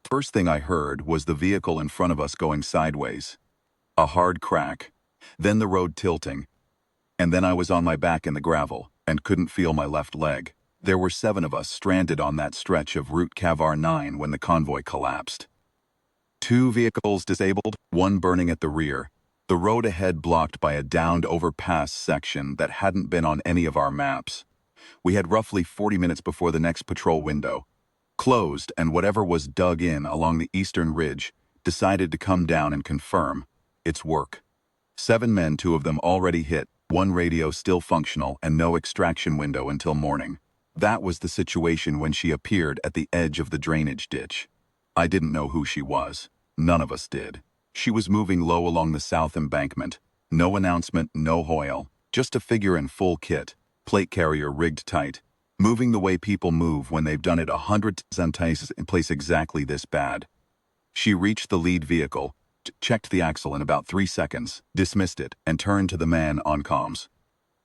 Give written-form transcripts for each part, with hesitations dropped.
First thing I heard was the vehicle in front of us going sideways. A hard crack. Then the road tilting. And then I was on my back in the gravel and couldn't feel my left leg. There were 7 of us stranded on that stretch of Route Cavar 9 when the convoy collapsed. 2 vehicles disabled, 1 burning at the rear. The road ahead blocked by a downed overpass section that hadn't been on any of our maps. We had roughly 40 minutes before the next patrol window. Closed, and whatever was dug in along the eastern ridge decided to come down and confirm its work. 7 men, 2 of them already hit, 1 radio still functional, and no extraction window until morning. That was the situation when she appeared at the edge of the drainage ditch. I didn't know who she was. None of us did. She was moving low along the south embankment. No announcement, no hoil, just a figure in full kit, plate carrier rigged tight, moving the way people move when they've done it 100 times in place exactly this bad. She reached the lead vehicle, checked the axle in about 3 seconds, dismissed it, and turned to the man on comms.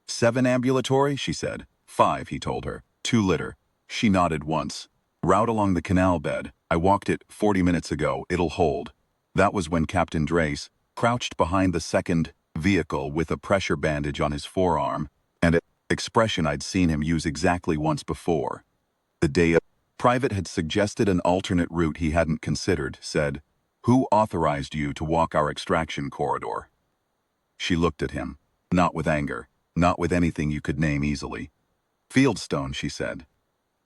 7 ambulatory, she said. 5, he told her. 2 litter. She nodded once. Route along the canal bed. I walked it 40 minutes ago. It'll hold. That was when Captain Drace crouched behind the second vehicle with a pressure bandage on his forearm, and an expression I'd seen him use exactly once before. The day of Private had suggested an alternate route he hadn't considered, said, "Who authorized you to walk our extraction corridor?" She looked at him, not with anger, not with anything you could name easily. "Fieldstone," she said.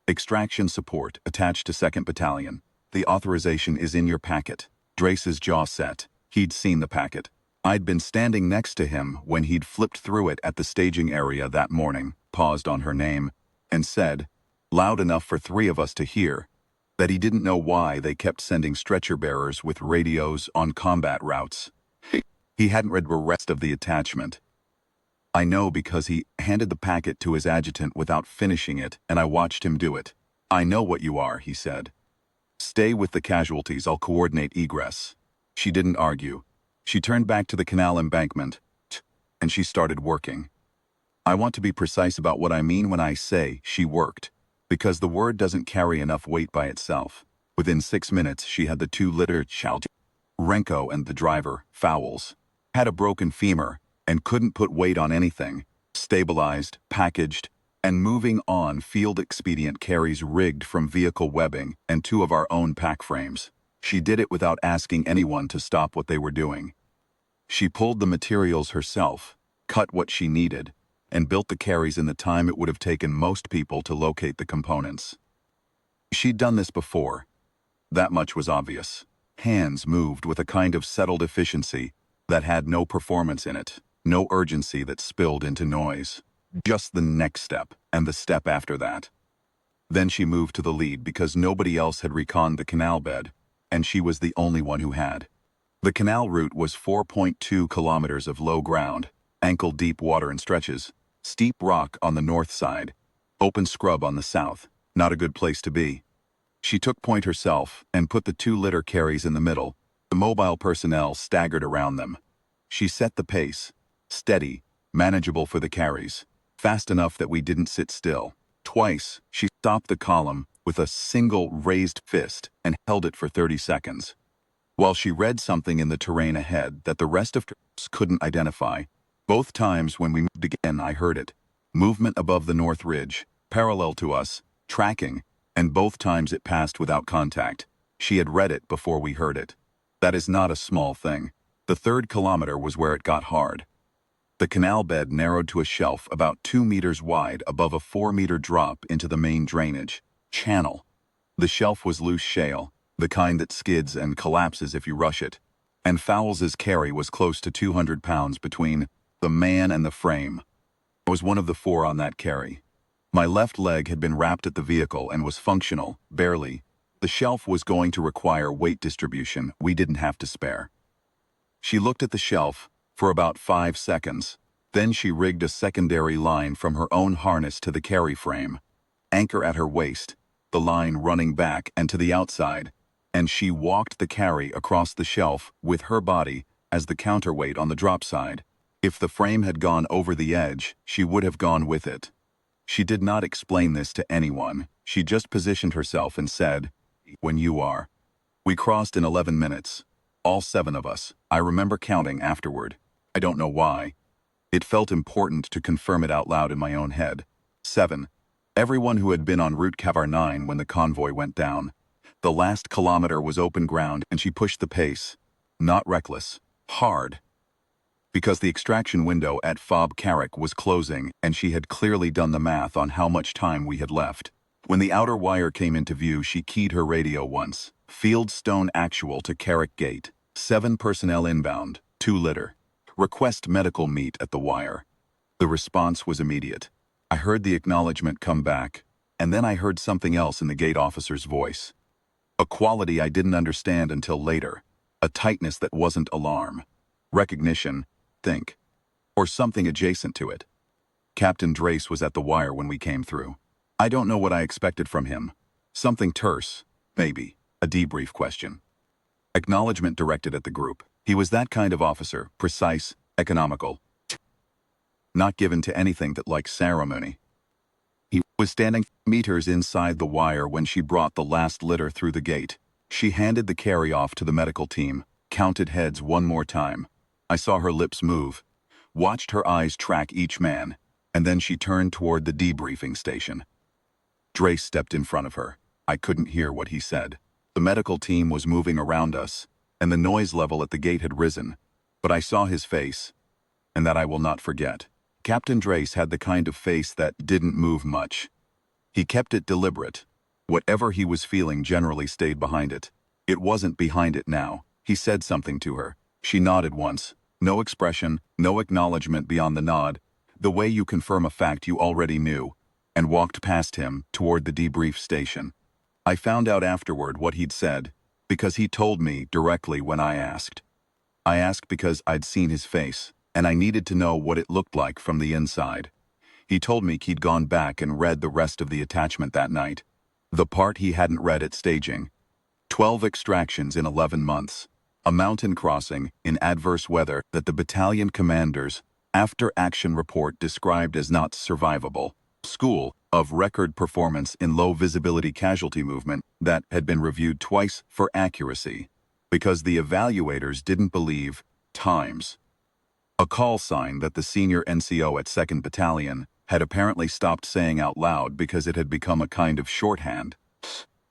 "Extraction support attached to 2nd Battalion. The authorization is in your packet." Drace's jaw set. He'd seen the packet. I'd been standing next to him when he'd flipped through it at the staging area that morning, paused on her name, and said, loud enough for 3 of us to hear, that he didn't know why they kept sending stretcher bearers with radios on combat routes. He hadn't read the rest of the attachment. I know because he handed the packet to his adjutant without finishing it, and I watched him do it. "I know what you are," he said. "Stay with the casualties, I'll coordinate egress." She didn't argue. She turned back to the canal embankment, and she started working. I want to be precise about what I mean when I say she worked, because the word doesn't carry enough weight by itself. Within 6 minutes, she had the 2 litter child, Renko, and the driver, Fowles, had a broken femur and couldn't put weight on anything, stabilized, packaged, and moving on field expedient carries rigged from vehicle webbing and 2 of our own pack frames. She did it without asking anyone to stop what they were doing. She pulled the materials herself, cut what she needed, and built the carries in the time it would have taken most people to locate the components. She'd done this before. That much was obvious. Hands moved with a kind of settled efficiency that had no performance in it, no urgency that spilled into noise. Just the next step, and the step after that. Then she moved to the lead because nobody else had reconned the canal bed, and she was the only one who had. The canal route was 4.2 kilometers of low ground, ankle-deep water in stretches, steep rock on the north side, open scrub on the south. Not a good place to be. She took point herself and put the 2 litter carries in the middle. The mobile personnel staggered around them. She set the pace, steady, manageable for the carries, fast enough that we didn't sit still. Twice, she stopped the column with a single raised fist and held it for 30 seconds. While she read something in the terrain ahead that the rest of us couldn't identify. Both times when we moved again, I heard it. Movement above the north ridge, parallel to us, tracking, and both times it passed without contact. She had read it before we heard it. That is not a small thing. The 3rd kilometer was where it got hard. The canal bed narrowed to a shelf about 2 meters wide above a 4-meter drop into the main drainage channel. The shelf was loose shale, the kind that skids and collapses if you rush it, and Fowles's carry was close to 200 pounds between the man and the frame. I was one of the 4 on that carry. My left leg had been wrapped at the vehicle and was functional, barely. The shelf was going to require weight distribution we didn't have to spare. She looked at the shelf for about 5 seconds. Then she rigged a secondary line from her own harness to the carry frame, anchor at her waist, the line running back and to the outside, and she walked the carry across the shelf with her body as the counterweight on the drop side. If the frame had gone over the edge, she would have gone with it. She did not explain this to anyone. She just positioned herself and said, "When you are." We crossed in 11 minutes. All 7 of us. I remember counting afterward. I don't know why. It felt important to confirm it out loud in my own head. 7. Everyone who had been en route Cavar 9 when the convoy went down. The last kilometer was open ground and she pushed the pace. Not reckless. Hard. Because the extraction window at Fob Carrick was closing and she had clearly done the math on how much time we had left. When the outer wire came into view, she keyed her radio once. Fieldstone actual to Carrick Gate. 7 personnel inbound. 2 litter. Request medical meet at the wire. The response was immediate. I heard the acknowledgement come back, and then I heard something else in the gate officer's voice. A quality I didn't understand until later. A tightness that wasn't alarm. Recognition, think. Or something adjacent to it. Captain Drace was at the wire when we came through. I don't know what I expected from him. Something terse, maybe. A debrief question. Acknowledgement directed at the group. He was that kind of officer, precise, economical. Not given to anything that likes ceremony. He was standing meters inside the wire when she brought the last litter through the gate. She handed the carry-off to the medical team, counted heads one more time. I saw her lips move, watched her eyes track each man, and then she turned toward the debriefing station. Drace stepped in front of her. I couldn't hear what he said. The medical team was moving around us, and the noise level at the gate had risen. But I saw his face, and that I will not forget. Captain Drace had the kind of face that didn't move much. He kept it deliberate. Whatever he was feeling generally stayed behind it. It wasn't behind it now. He said something to her. She nodded once. No expression, no acknowledgement beyond the nod, the way you confirm a fact you already knew, and walked past him toward the debrief station. I found out afterward what he'd said, because he told me directly when I asked. I asked because I'd seen his face, and I needed to know what it looked like from the inside. He told me he'd gone back and read the rest of the attachment that night. The part he hadn't read at staging. 12 extractions in 11 months. A mountain crossing in adverse weather that the battalion commander's after-action report described as not survivable. School of record performance in low-visibility casualty movement that had been reviewed twice for accuracy because the evaluators didn't believe times. A call sign that the senior NCO at 2nd Battalion had apparently stopped saying out loud because it had become a kind of shorthand.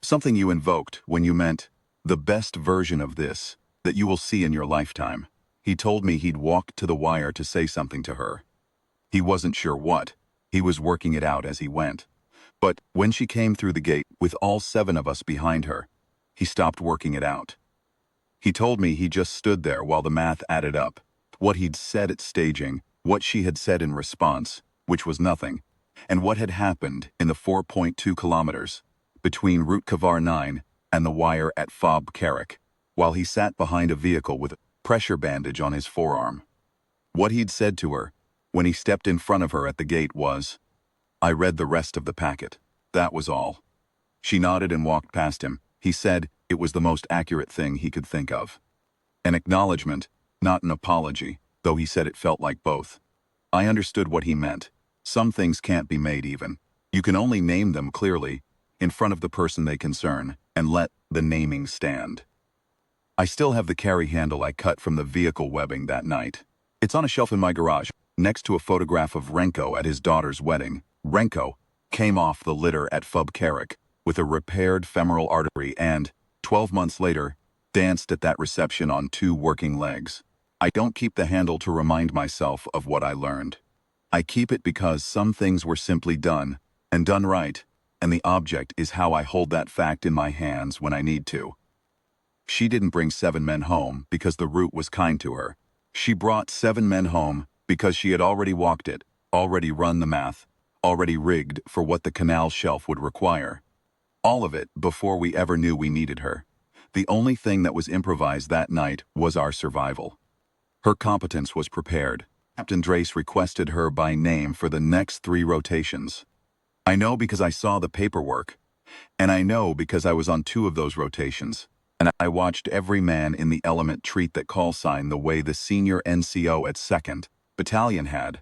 Something you invoked when you meant the best version of this that you will see in your lifetime. He told me he'd walked to the wire to say something to her. He wasn't sure what. He was working it out as he went. But when she came through the gate with all 7 of us behind her, he stopped working it out. He told me he just stood there while the math added up. What he'd said at staging, what she had said in response, which was nothing, and what had happened in the 4.2 kilometers between Route Cavar 9 and the wire at Fob Carrick, while he sat behind a vehicle with a pressure bandage on his forearm. What he'd said to her when he stepped in front of her at the gate was, I read the rest of the packet. That was all. She nodded and walked past him. He said it was the most accurate thing he could think of. An acknowledgement, not an apology, though he said it felt like both. I understood what he meant. Some things can't be made even. You can only name them clearly, in front of the person they concern, and let the naming stand. I still have the carry handle I cut from the vehicle webbing that night. It's on a shelf in my garage, next to a photograph of Renko at his daughter's wedding. Renko came off the litter at Fob Carrick with a repaired femoral artery and, 12 months later, danced at that reception on 2 working legs. I don't keep the handle to remind myself of what I learned. I keep it because some things were simply done, and done right, and the object is how I hold that fact in my hands when I need to. She didn't bring 7 men home because the route was kind to her. She brought 7 men home because she had already walked it, already run the math, already rigged for what the canal shelf would require. All of it before we ever knew we needed her. The only thing that was improvised that night was our survival. Her competence was prepared. Captain Drace requested her by name for the next 3 rotations. I know because I saw the paperwork, and I know because I was on 2 of those rotations, and I watched every man in the element treat that call sign the way the senior NCO at 2nd Battalion had,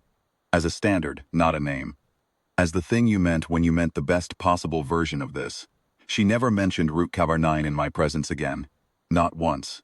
as a standard, not a name. As the thing you meant when you meant the best possible version of this. She never mentioned Route Cavar 9 in my presence again. Not once.